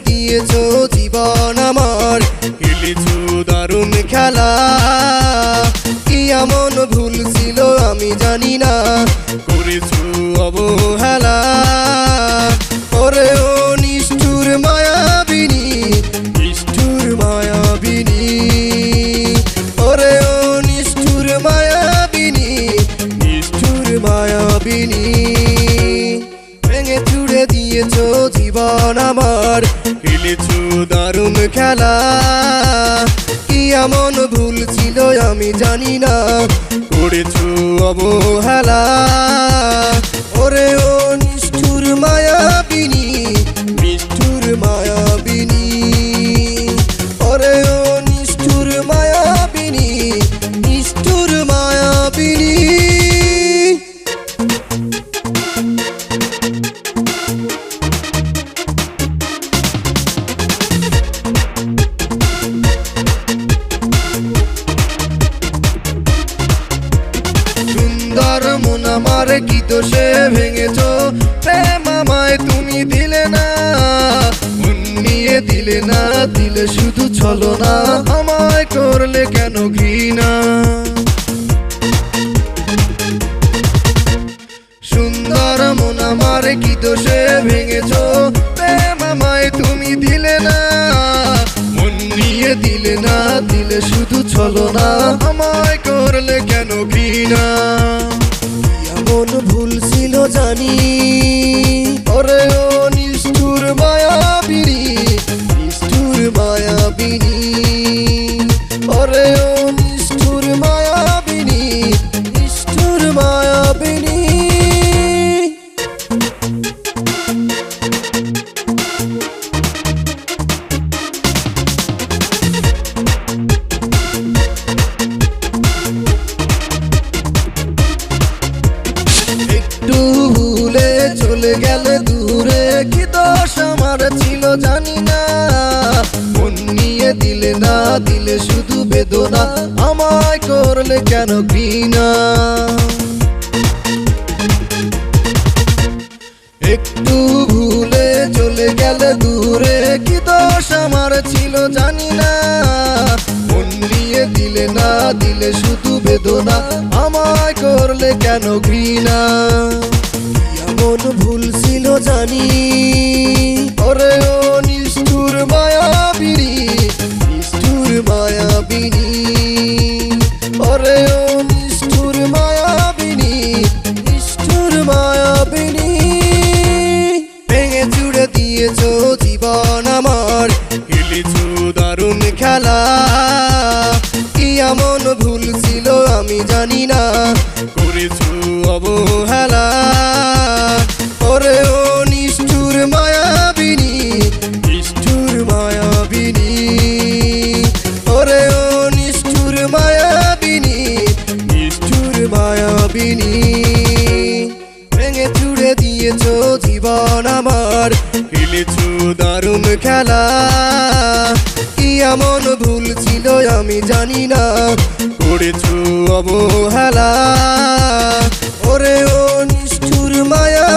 দিয়েছো জীবন আমার, খেলেছো দারুণ খেলা। কি এমন ভুল ছিল আমি জানি না, করেছো অবহেলা। ওরে ও নিষ্ঠুর মায়াবিনী, নিষ্ঠুর মায়াবিনী। ওরে ও নিষ্ঠুর মায়াবিনী, নিষ্ঠুর মায়াবিনী। ভেঙে চুড়ে দিয়েছো জীবন আমার, খেলেছো দারুণ খেলা। কি এমন ভুল ছিল আমি জানি না, করেছো অবহেলা। ওরে ও নিষ্ঠুর মায়াবিনী, নিষ্ঠুর মায়াবিনী। ওরে ও নিষ্ঠুর মায়াবিনী, নিষ্ঠুর মায়াবিনী। সুন্দর মন আমার কি দোষে ভেঙেছো, প্রেম আমায় তুমি দিলে না। মন নিয়ে দিলে না, দিলে শুধু ছলনা। আমায় করলে কেন ঘৃণা। সুন্দর মন আমার কি দোষে ভেঙেছো, প্রেম আমায় তুমি দিলে না। মন নিয়ে দিলে না, দিলে শুধু ছলনা। আমায় করলে কেন ঘৃণা। এমন ভুল ছিল জানি, ওরে ও নিষ্ঠুর মায়াবিনী, নিষ্ঠুর মায়াবিনী। ওরে ও নিষ্ঠুর মায়াবিনী, নিষ্ঠুর মায়াবিনী। একটু ভুলে চলে গেলে দূরে, কি দোষ আমার ছিল জানি না। মন নিয়ে দিলে না, দিলে শুধু বেদনা। আমায় করলে কেন ঘৃণা। একটু ভুলে চলে গেলে দূরে, কি দোষ আমার ছিল জানি না। মন নিয়ে দিলে না, দিলে শুধু বেদনা। আমায় করলে কেন ঘৃণা। এমন ভুল ছিল জানি, ওরে ও নিষ্ঠুর মায়াবিনী, নিষ্ঠুর মায়াবিনী। ওরে ও নিষ্ঠুর মায়াবিনী, নিষ্ঠুর মায়াবিনী। ভেঙে চুড়ে দিয়েছো জীবন আমার, খেলেছো দারুণ খেলা। কি এমন ভুল ছিল আমি জানি না, করেছো অবহেলা। ওরে ও নিষ্ঠুর মায়াবিনী, নিষ্ঠুর মায়াবিনী। ওরে ও নিষ্ঠুর মায়াবিনী, নিষ্ঠুর মায়াবিনী। ভেঙে চুড়ে দিয়েছো জীবন আমার, খেলেছো দারুণ খেলা। কি এমন ভুল ছিল আমি জানি না, করেছো অবহেলা। ওরে ও নিষ্ঠুর মায়া।